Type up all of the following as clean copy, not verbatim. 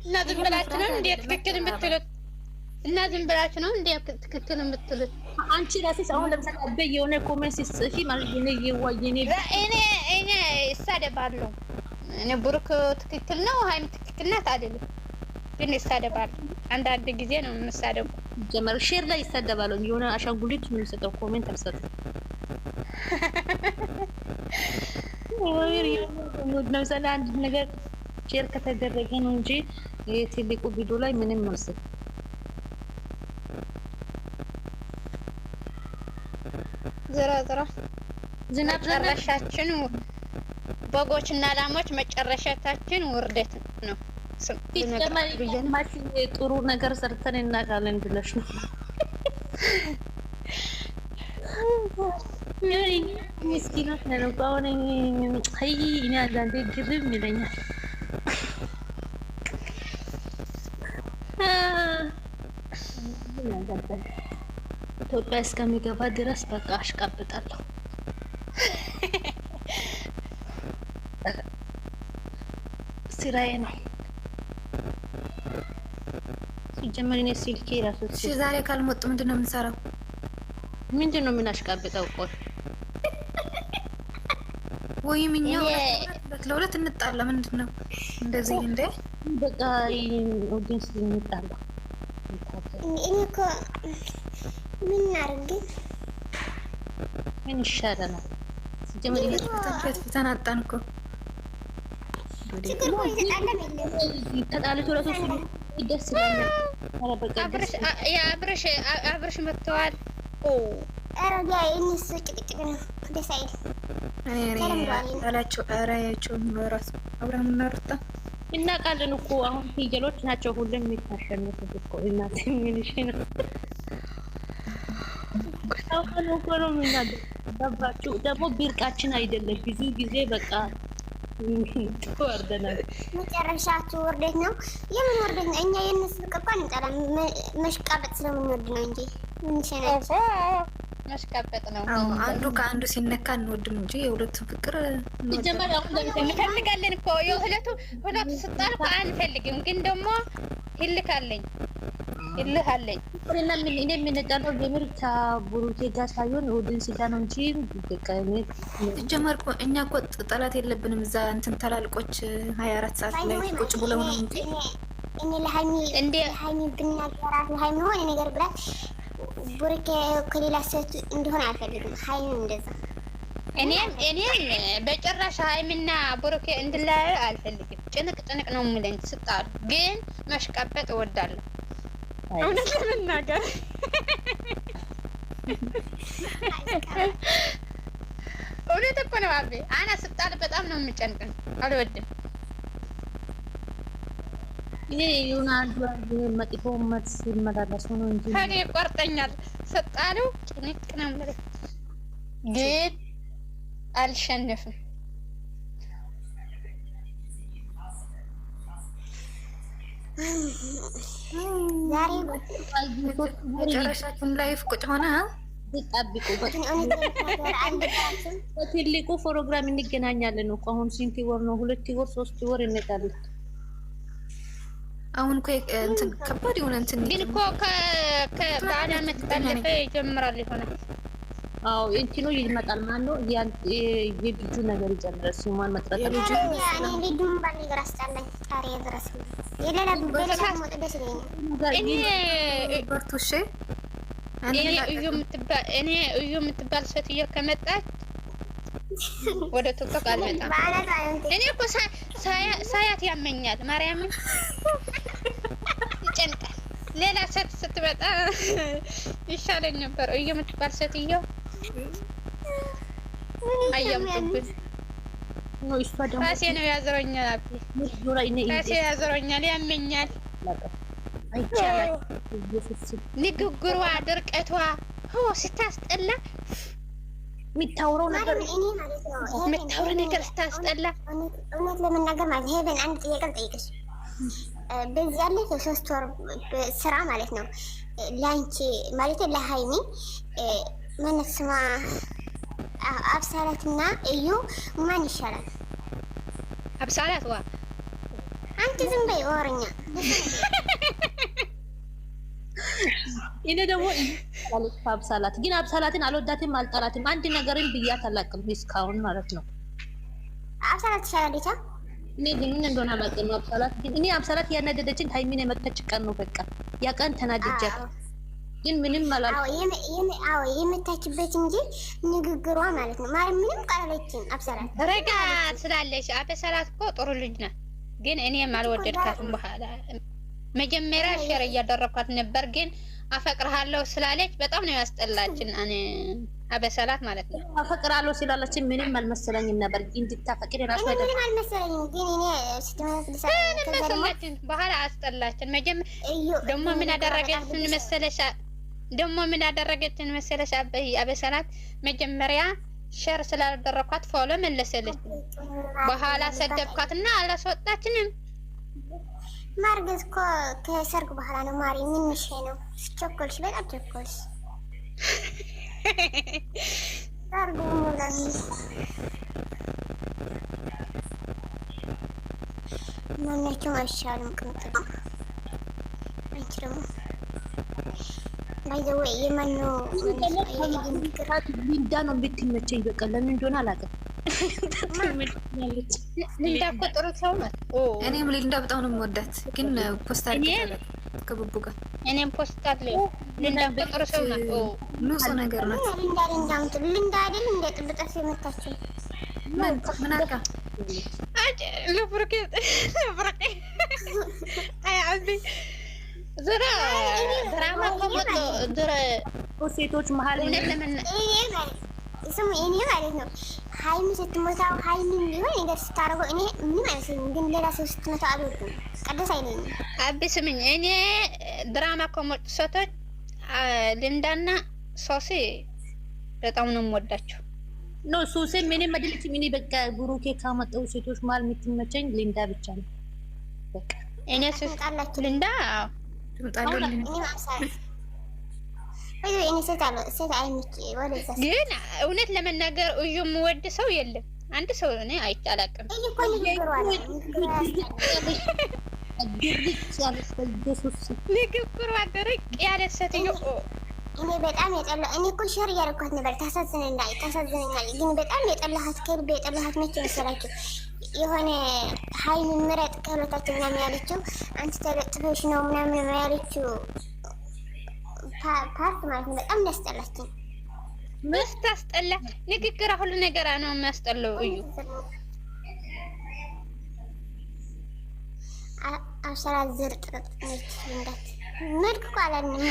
እና ዝም ብላችሁ ነው እንዴ ትክክል የምትሉት? እና ዝም ብላችሁ ነው እንዴ ትክክል የምትሉት? አንቺ ራስሽ አሁን ለምሳሌ አበይ የሆነ ኮሜንት ሲጽፊ ማለት ነው እኔ እሳደባለሁ። እኔ ብሩክ ትክክል ነው ሃይሚ ትክክል ናት አይደለም፣ ግን እሳደባለሁ። አንዳንድ ጊዜ ነው የምሳደበው። ጀመር ሼር ላይ ይሳደባሉ። የሆነ አሻንጉሊት ምን የሚሰጠው ኮሜንት አልሰጠም። ለምሳሌ አንድ ነገር ሼር ከተደረገ ነው እንጂ የትልቁ ቪዲዮ ላይ ምንም መስል ዘራ ዝናብ መጨረሻችን በጎችና ላሞች መጨረሻታችን ውርደት ነው። ጥሩ ነገር ሰርተን እናውቃለን ብለሽ ነው። ምስኪናት ነው ባሆነ አይ እኔ አንዳንዴ ግርም ይለኛል። ኢትዮጵያ እስከሚገባ ድረስ በቃ አሽቃብጣለሁ። ስራዬ ነው ሲጀመር። እኔ ስልኬ ራሱ ዛሬ ካልሞት ምንድን ነው የምንሰራው? ምንድን ነው የምናሽቃብጠው? ቆይ ወይም እኛው ለሁለት እንጣላ። ምንድን ነው እንደዚህ እንደ በቃ ኦዲንስ እንጣላ። እኔ እኮ ምን አድርግ ምን ይሻለናል? ሲጀመር ፈተና አጣን እኮ ተጣልቶ ራሱ ደስ ይላል። አብረሽ መጥተዋል። አረጋ እነሱ ጭቅጭቅ ነው ደስ አይልም። አላቸው አራያቸው ራሱ አብርሃም እና ሩታ እናውቃለን እኮ አሁን ፍየሎች ናቸው ሁሉም የሚታሸነፉት እኮ እናት ምንሽ ነው አሁን እኮ ነው የሚናገባችሁ። ደግሞ ቢርቃችን አይደለም ብዙ ጊዜ በቃ ወርደናል። መጨረሻችሁ ውርደት ነው። የምን ውርደት ነው? እኛ የእነሱ ፍቅር እንኳን እንጠላም መሽቃበጥ ስለምንወድ ነው እንጂ ምን ሸነች መሽቃበጥ ነው። አንዱ ከአንዱ ሲነካ እንወድም እንጂ የሁለቱ ፍቅር እንፈልጋለን እኮ የሁለቱ ስጣል እኮ አንፈልግም፣ ግን ደግሞ ይልካለኝ ይልሃለኝ እና ምን እኔ የምንጣለው የምርጫ ቡሩቴ ጋር ሳይሆን ወድን ሲጋ ነው እንጂ በቃኔት ጀመር እኮ እኛ እኮ ጠላት የለብንም። እዛ እንትን ተላልቆች 24 ሰዓት ላይ ቁጭ ብለው ነው እንጂ እኔ ለሃይሚ እንደ ሃይሚ ብናገራት ሃይሚ ሆነ ነገር ብላት ቡሩኬ ከሌላ ሴት እንደሆነ አልፈልግም። ሃይሚ እንደዛ እኔም በጭራሽ ሃይሚና ቡሩኬ እንድላዩ አልፈልግም። ጭንቅ ነው የሚለኝ ስጣሉ፣ ግን መሽቀበጥ እወዳለሁ። እውነት ለመናገር እውነት እኮ ነው። አቤ አና ስጣል በጣም ነው የምጨንቀኝ፣ አልወድም። ይሄ ዩናንዱ መጥፎ መት ሲመላለሱ ነው እንጂ ታዲያ ይቆርጠኛል። ስጣሉ ጭንቅ ነው ማለት ግን አልሸነፍም። ዛሬ መጨረሻችን ላይፍ ቁጭ ሆነ ይጣብቁ። በትልቁ ፕሮግራም እንገናኛለን እኮ አሁን ስንት ወር ነው? 2 ወር 3 ወር እንጣለን። አሁን እኮ እንትን ከባድ የሆነ እንትን ግን እኮ ከበዓል ዓመት ባለፈ ይጀምራል ይሆናል። አዎ እንትኑ ይመጣል። ማን ነው የልጁ ነገር ይጀምራል። ሲማን መጥራት ልጁ ያኔ ልጁም ባንገር አስጣለኝ ታሪያ ድረስ የሌላ በሌላ ሞት ደስ ይለኛል። እኔ እዩ የምትባል ሴትዮ ከመጣች ወደ ቲክቶክ አልመጣም። እኔ እኮ ሳያት ያመኛል። ማርያምን ይጨንቃል። ሌላ ሴት ስትመጣ ይሻለኝ ነበር። እዩ የምትባል ሴትዮ አያምጡብን። ራሴ ነው ያዝረኛል። ራሴ ያዝረኛል፣ ያመኛል። ንግግሯ፣ ድርቀቷ ስታስጠላ የሚታወራው ነገር ስታስጠላ እውነት ለመናገር ማለት ሄቨን አንድ ጥያቄ ልጠይቅሽ። በዚህ ያለ 3 ወር ስራ ማለት ነው ላንቺ ማለት ለሃይሚ ማነው ስማ አብሳላትና እዩ ማን ይሻላል? አብሳላት ዋ አንቺ አንቺ ዝም በይ ወረኛ። እኔ ደግሞ አብሳላት ግን አብሳላትን አልወዳትም አልጠላትም። አንድ ነገርን ብያት አላውቅም እስካሁን ማለት ነው። አብሳላት ትሻላለች። እኔ ግን ምን እንደሆነ አላውቅም። አብሳላት ግን እኔ አብሳላት ያናደደችን ሃይሚን የመጣች ቀን ነው። በቃ ያ ቀን ተናድጃት ግን ምንም አላልኩም። አዎ የመታችበት እንጂ ንግግሯ ማለት ነው ማለት ምንም ቃላለችን። አብሳላት ረጋ ስላለች አብሳላት እኮ ጥሩ ልጅ ናት። ግን እኔም አልወደድካትም። በኋላ መጀመሪያ ሼር እያደረኳት ነበር፣ ግን አፈቅርሃለሁ ስላለች በጣም ነው ያስጠላችን። እኔ አበሰላት ማለት ነው። አፈቅራለሁ ስላለችን ምንም አልመሰለኝም ነበር፣ ግን እንድታፈቅር ራሱ አይደለም ምንም አልመሰለኝም። ግን እኔ ስትመሰለችን በኋላ አስጠላችን። ደግሞ ምን አደረገችን መሰለሽ? አበሰላት መጀመሪያ ሼር ስላደረኳት ፎሎ መለሰለች። በኋላ ሰደብኳትና አላስወጣችንም። ማርገዝ እኮ ከሰርግ በኋላ ነው። ማሪ ምን ነው ቸኮልሽ? በጣም ቸኮልሽ። ሰርጉ ሙላኒ ማናቸው አይሻልም። ቅምጥል አንቺ ደግሞ ባይዘው የማኑ ሊንዳ ነው ብትመቸኝ። በቃ ለምን እንደሆነ አላውቅም። ሊንዳ እኮ ጥሩ ሰው ናት። እኔም ሊንዳ በጣም ነው የምወዳት፣ ግን ፖስት አድርጌታለሁ ከቡቡ ጋር። እኔም ፖስት አድርጌ ሊንዳ እኮ ጥሩ ሰው ናት። ንጹህ ነገር ናት። ሊንዳ አይደል እንደ ጥብጣት የመታችው ምን አድርጋ ለብሩኬ አይ አቢ ዘራ ድራማ ከመጣ ድረ ሴቶች መሀል ስሙ እኔ ማለት ነው ሃይሚ ስትሞታው ሃይሚ ሊሆን ነገር ስታረገው እኔ ምንም አይመስለኝም፣ ግን ሌላ ሰው ስትሞታው አልወድም። ቀደስ አይለኝም። አቢ ስምኝ፣ እኔ ድራማ ከመጡ ሴቶች ሊንዳና ሶሲ በጣም ነው የምወዳቸው። ኖ ሶሲ ምንም አይደለችም። እኔ በቃ ብሩኬ ካመጣው ሴቶች መሀል የምትመቸኝ ሊንዳ ብቻ ነው። በቃ እኔ ሊንዳ ትምጣለች። ግን እውነት ለመናገር እዩ የምወድ ሰው የለም። አንድ ሰው እኔ አይቻላቅም። ንግግሩ አደረቅ ያለ ሴትዮ እኔ በጣም የጠላ እኔ እኮ ሸር እያደረኳት ነበር። ታሳዝነኛል። ግን በጣም የጠላሃት ከልብ የጠላሃት መቼ መሰላችሁ? የሆነ ሃይሚ ምረጥ ከሁለታችን ምናምን ያለችው አንቺ ተለጥፈሽ ነው ምናምን ያለችው ፓርት ማለት ነው። በጣም ያስጠላችኝ። መስታስጠላ ንግግር ሁሉ ነገር ነው የሚያስጠላው። እዩ አብሰላት ዝርጥ ነች እንዳት መልክ ቃላልኝ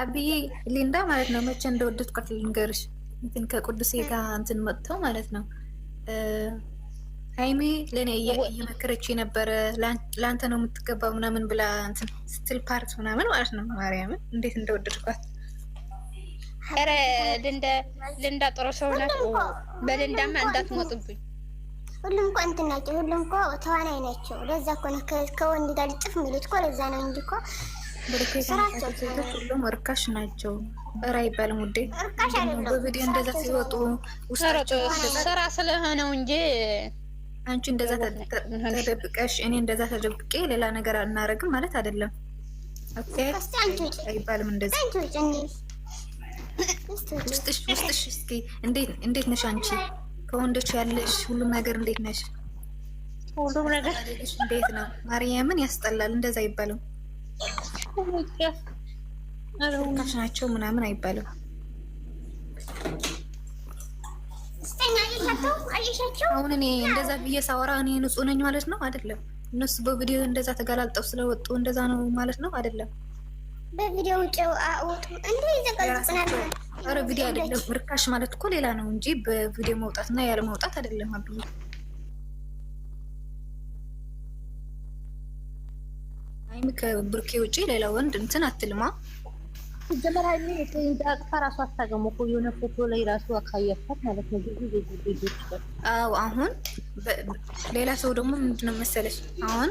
አብዬ ሊንዳ ማለት ነው። መቼ እንደወደድኳት ልንገርሽ። እንትን ከቅዱሴ ጋር እንትን መጥተው ማለት ነው። ሃይሚ ለእኔ እየመከረች የነበረ ለአንተ ነው የምትገባው ምናምን ብላ እንትን ስትል ፓርት ምናምን ማለት ነው። ማርያምን እንዴት እንደወደድኳት። ኧረ ልንዳ ጥሩ ሰው ናት። በልንዳማ እንዳትሞጡብኝ። ሁሉም እኮ እንትን ናቸው። ሁሉም እኮ ተዋናይ ናቸው። ለዛ እኮ ነው ከወንድ ጋር ልጥፍ የሚሉት እኮ ለዛ ነው እንጂ እኮ ስራቸው ሴቶች ሁሉም እርካሽ ናቸው። ኧረ አይባልም ውዴ። በቪዲዮ እንደዛ ሲወጡ ውስጣቸው ስራ ስለሆነው እንጂ አንቺ እንደዛ ተደብቀሽ እኔ እንደዛ ተደብቄ ሌላ ነገር አናረግም ማለት አይደለም። ኦኬ አይባልም እንደዛ። ውስጥሽ እስኪ እንዴት ነሽ አንቺ? ከወንዶች ያለሽ ሁሉም ነገር እንዴት ነሽ? ሁሉም ነገር እንዴት ነው? ማርያምን ያስጠላል። እንደዛ አይባልም። ርካሽ ናቸው ምናምን አይባልም። አሁን እኔ እንደዛ ብዬ ሳወራ እኔ ንጹህ ነኝ ማለት ነው አይደለም። እነሱ በቪዲዮ እንደዛ ተጋላልጠው ስለወጡ እንደዛ ነው ማለት ነው አይደለም። በቪዲዮ ውጭው አውጡ እንዴ ይዘጋጅናል። ኧረ ቪዲዮ አይደለም። ርካሽ ማለት እኮ ሌላ ነው እንጂ በቪዲዮ መውጣትና ያለ መውጣት አይደለም። አብይ አይም ከብሩኬ ውጪ ሌላ ወንድ እንትን አትልማ። ጀመራ አቅፋ ራሱ አታገሙ እኮ የሆነ ፎቶ ላይ ራሱ አካያፋት ማለት ነው። አዎ አሁን ሌላ ሰው ደግሞ ምንድነው መሰለሽ አሁን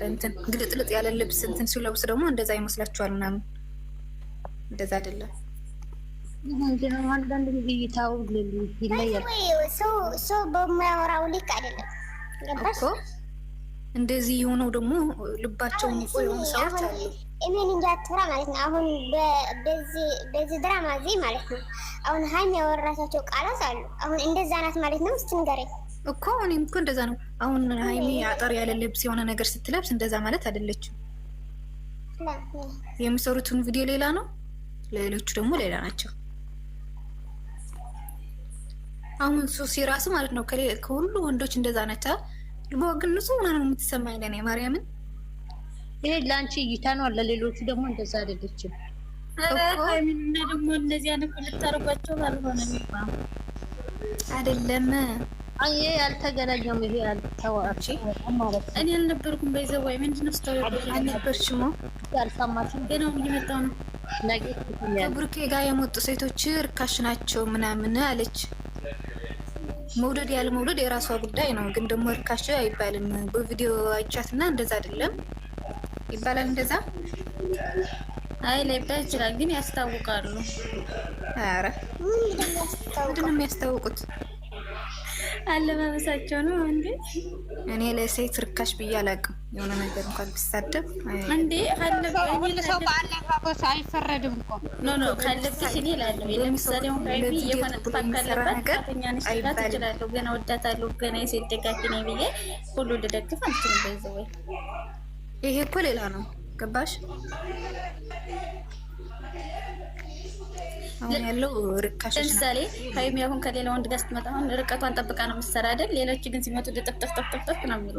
እንትን ግልጥልጥ ያለ ልብስ እንትን ሲለብስ ደግሞ እንደዛ ይመስላችኋል ምናምን። እንደዛ አይደለም። ምንድነው አንዳንድ ጊዜ ይታው ይለያል። ሰው በማያወራው ልክ አይደለም። ገባሽ? እንደዚህ የሆነው ደግሞ ልባቸው ንቆ የሆኑ ሰዎች አሉ። እሜን እንዳትፈራ ማለት ነው። አሁን በዚህ ድራማ እዚህ ማለት ነው። አሁን ሀይሚ ያወራቻቸው ቃላት አሉ። አሁን እንደዛ ናት ማለት ነው። እስቲ ንገረኝ እኮ እኔም እኮ እንደዛ ነው። አሁን ሀይሚ አጠር ያለ ልብስ የሆነ ነገር ስትለብስ እንደዛ ማለት አይደለችም። የሚሰሩትን ቪዲዮ ሌላ ነው፣ ሌሎቹ ደግሞ ሌላ ናቸው። አሁን ሱሲ ራሱ ማለት ነው ከሁሉ ወንዶች እንደዛ ነች። ግን ንጹህ ሆና ነው የምትሰማኝ ለኔ ማርያምን። ይሄ ለአንቺ እይታ ነው፣ ለሌሎቹ ደግሞ እንደዛ አይደለችም። ሀይሚና ደግሞ እነዚህ አይነት ልታረጓቸው ባልሆነ የሚባል አይደለም። ይሄ ያልተገናኘም ይሄ ያልተዋች ማለት ነው። እኔ አልነበርኩም በይዘው ወይ ምንድነው ስታወሪ አልነበርሽም? ያልሰማሽም ገና እየመጣሁ ነው። ነገ ከብሩኬ ጋር የመጡ ሴቶች ርካሽ ናቸው ምናምን አለች። መውደድ ያለ መውደድ የራሷ ጉዳይ ነው። ግን ደግሞ ርካሽ አይባልም። በቪዲዮ አይቻትና እንደዛ አይደለም ይባላል። እንደዛ አይ ላይባል ይችላል፣ ግን ያስታውቃሉ። ኧረ ምንድን ነው የሚያስታውቁት? አለባበሳቸው ነው እንዴ? እኔ ለሴት ርካሽ ብዬ አላውቅም። የሆነ ነገር እንኳን ቢሳደብ እንዴ ሁሉ ሰው በአለባበስ አይፈረድም እኮ ኖ ካለብሽ እኔ እላለሁ። ለምሳሌ ሀይሚ የሆነ ጥፋት ካለባት ጥፋተኛ ነሽ ልላት እችላለሁ። ገና ወዳታለሁ፣ ገና የሴት ደጋፊ ነኝ ብዬ ሁሉ ልደግፍ አልችልም። በይዘው ወይ ይሄ እኮ ሌላ ነው። ገባሽ? አሁን ያለው ርካሽ ነው። ለምሳሌ ሀይሚ አሁን ከሌላ ወንድ ጋር ስትመጣ አሁን ርቀቷን ጠብቃ ነው የምትሰራ አይደል? ሌሎች ግን ሲመጡ ጥፍጥፍ ነው የሚሉ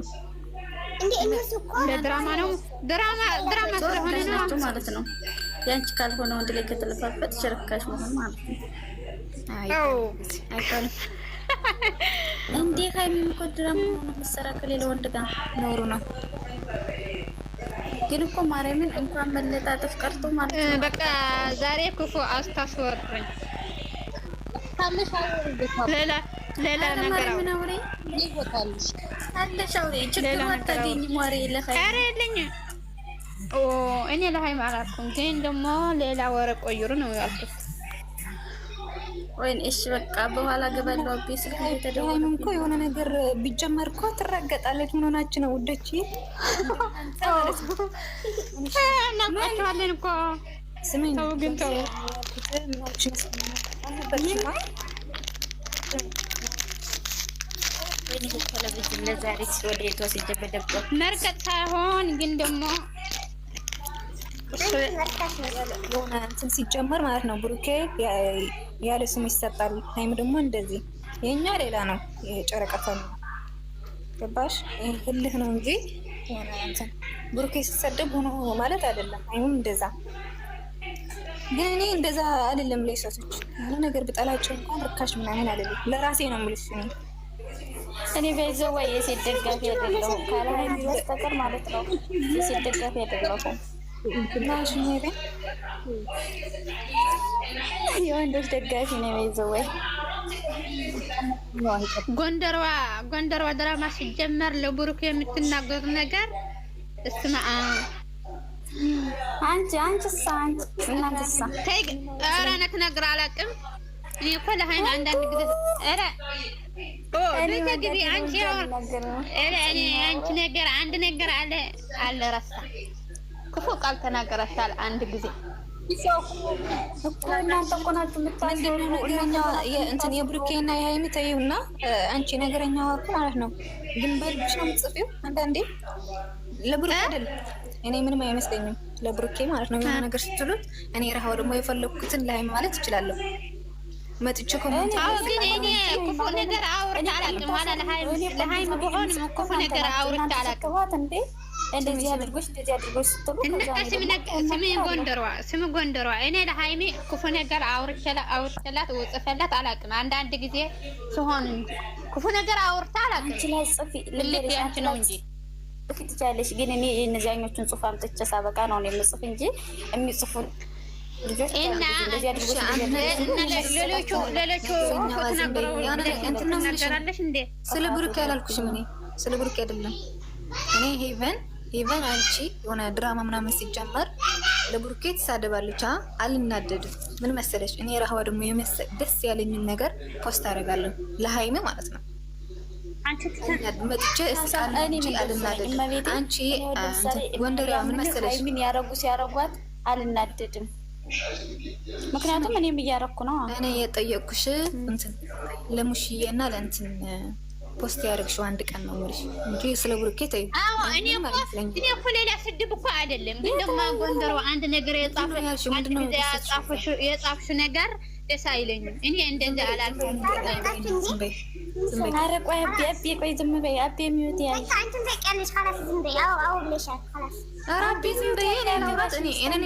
እንዴ እነሱ እኮ ለድራማ ነው። ድራማ ስለሆነ ነው ማለት ነው። ያንቺ ካልሆነ ወንድ ላይ ከተለፋበት ሸርካሽ መሆን ማለት ነው። አይባልም እንዴ ሀይሚ እኮ ድራማ ነው የምትሰራ ከሌላ ወንድ ጋር ኖሩ ነው። ግን እኮ ማርያምን እንኳን መለጣጠፍ ቀርቶ ማለት ነው። በቃ ዛሬ ክፉ አስታስወርኝ። ሌላ ነገር ምን አውሬ ይወጣልሽ አለሽ አውሬ ችግር አታገኝም። ወሬ ለሀይሚ ኧረ የለኝም። እኔ ለሀይሚ አላልኩም፣ ግን ደግሞ ሌላ ወሬ ቆይሩ ነው ያልኩት። ወይኔ እሺ በቃ በኋላ ገባለሁ። አቤት ስልክ እየተደወለ እኮ የሆነ ነገር ቢጀመር እኮ ትረገጣለች። ምን ሆናችሁ ነው ውዶች? እናውቃቸዋለን እኮ ተው ግን ተው። መርቀጥ ሳይሆን ግን ደግሞ የሆነ እንትን ሲጀመር ማለት ነው። ብሩኬ ያለ ስም ይሰጣል። ሀይም ደግሞ እንደዚህ የኛ ሌላ ነው። የጨረቀታ ነው። ገባሽ? ህልህ ነው እንጂ የሆነ እንትን ብሩኬ ሲሰደብ ሆኖ ማለት አይደለም። ሀይምም እንደዛ ግን እኔ እንደዛ አይደለም። ለሴቶች የሆነ ነገር ብጠላቸው እንኳን ርካሽ ምናምን አይደለም። ለራሴ ነው የምልሽ። እኔ በይዘው ወይ የሴት ደጋፊ አይደለሁም ካለ ሀይሚ በስተቀር ማለት ነው። የሴት ደጋፊ አይደለሁም። ናሽ ኔቤ የወንዶች ደጋፊ ነው። በይዘው ወይ ጎንደርዋ ድራማ ሲጀመር ለብሩክ የምትናገሩ ነገር እስማ አንቺሳ ተይ ኧረ እኔ ትነግር አላውቅም። እኔ እኮ ለሀይሚ አንዳንድ ጊዜ ኧረ ጊዜ አንቺ እኔ አንቺ ነገር አንድ ነገር አለ ረሳ ክፉ ቃል ተናገረሻል አንድ ጊዜ እናንተ እኮ ናችሁ እንትን የብሩኬና የሀይሚ ተይውና አንቺ ነገረኛዋ እኮ ማለት ነው። ግን በልብሽ ነው የምትጽፊው አንዳንዴ። ለብሩኬ አይደለም እኔ ምንም አይመስለኝም። ለብሩኬ ማለት ነው። የሆነ ነገር ስትሉት እኔ ረሃው ደግሞ የፈለኩትን ለሀይሚ ማለት እችላለሁ። መጥቼ ኮሜንት ግን እኔ ክፉ ነገር አውርቼ አላውቅም። ኋላ ለሀይሚ በሆን ክፉ ነገር አውርቼ አላውቅም። እንደዚህ አድርጎሽ ስትሉ ስም ጎንደሯ እኔ ለሀይሚ ክፉ ነገር አውርቼላት ጽፈላት አላውቅም። አንዳንድ ጊዜ ሲሆን ክፉ ነገር አውርታ አላውቅም። ልክ ያንቺ ነው እንጂ ትችያለሽ። ግን እኔ እነዚያኞቹን ጽሑፍ አምጥቼ ሳበቃ ነው የምጽፍ እንጂ የሚጽፉ ልጆች እና ሌሎቹ ትናገራለሽ እንዴ? ስለ ብሩኬ አላልኩሽም። እኔ ስለ ብሩኬ አይደለም። እኔ ሄቨን አንቺ የሆነ ድራማ ምናምን ሲጀመር ለብሩኬ ትሳደባለች። አልናደድም። ምን መሰለሽ እኔ ረሃዋ ደግሞ ደስ ያለኝን ነገር ፖስት አደርጋለሁ ለሀይሜ ማለት ነው። መጥቼ እስቃለሁ እንጂ አልናደድም። አንቺ ጎንደሬዋ ምን መሰለሽ ምን ያረጉ ሲያረጓት አልናደድም። ምክንያቱም እኔም እያረኩ ነው። እኔ የጠየቅኩሽ እንትን ለሙሽዬና ለእንትን ፖስት ያደረግሽው አንድ ቀን ነው የምልሽ እንጂ ስለ ብሩኬ ተይው። አዎ እኔ እኮ ሌላ ስድብ እኮ አይደለም፣ ግን ደግሞ ጎንደሮ አንድ ነገር የጻፍሽው ነገር ደስ አይለኝም። እኔ እንደዛ አላልኩም። ኧረ ቆይ አቤ ቆይ ዝም በይ አቤ የሚወት ያይ አንቺም በቃለሽ خلاص ዝም በይ። አዎ ብለሻል خلاص። ኧረ አቤ ዝም በይ። እኔ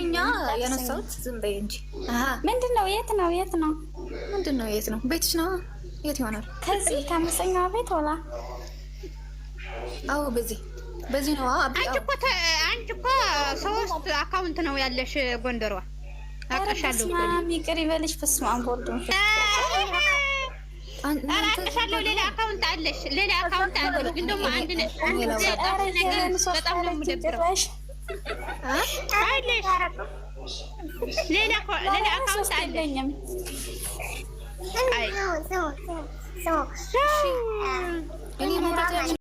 ያነሳሁት ዝም በይ እንጂ። ምንድነው? የት ነው? ምንድነው? የት ነው? ቤትሽ ነው? የት ይሆናል? ከዚህ ከአምስተኛው ቤት ወላ? አዎ በዚህ ነው። አንቺ እኮ 3 አካውንት ነው ያለሽ ጎንደሯ። አቀሻለሁ ይቅር ይበልሽ። በስመ አብ ወልድ አቀሻለሁ። ሌላ አካውንት አለሽ? ሌላ አካውንት አለሽ? ግን ደግሞ አንድ ነገር በጣም ነው የምደብረው። ሌላ አካውንት አለኝም። አይ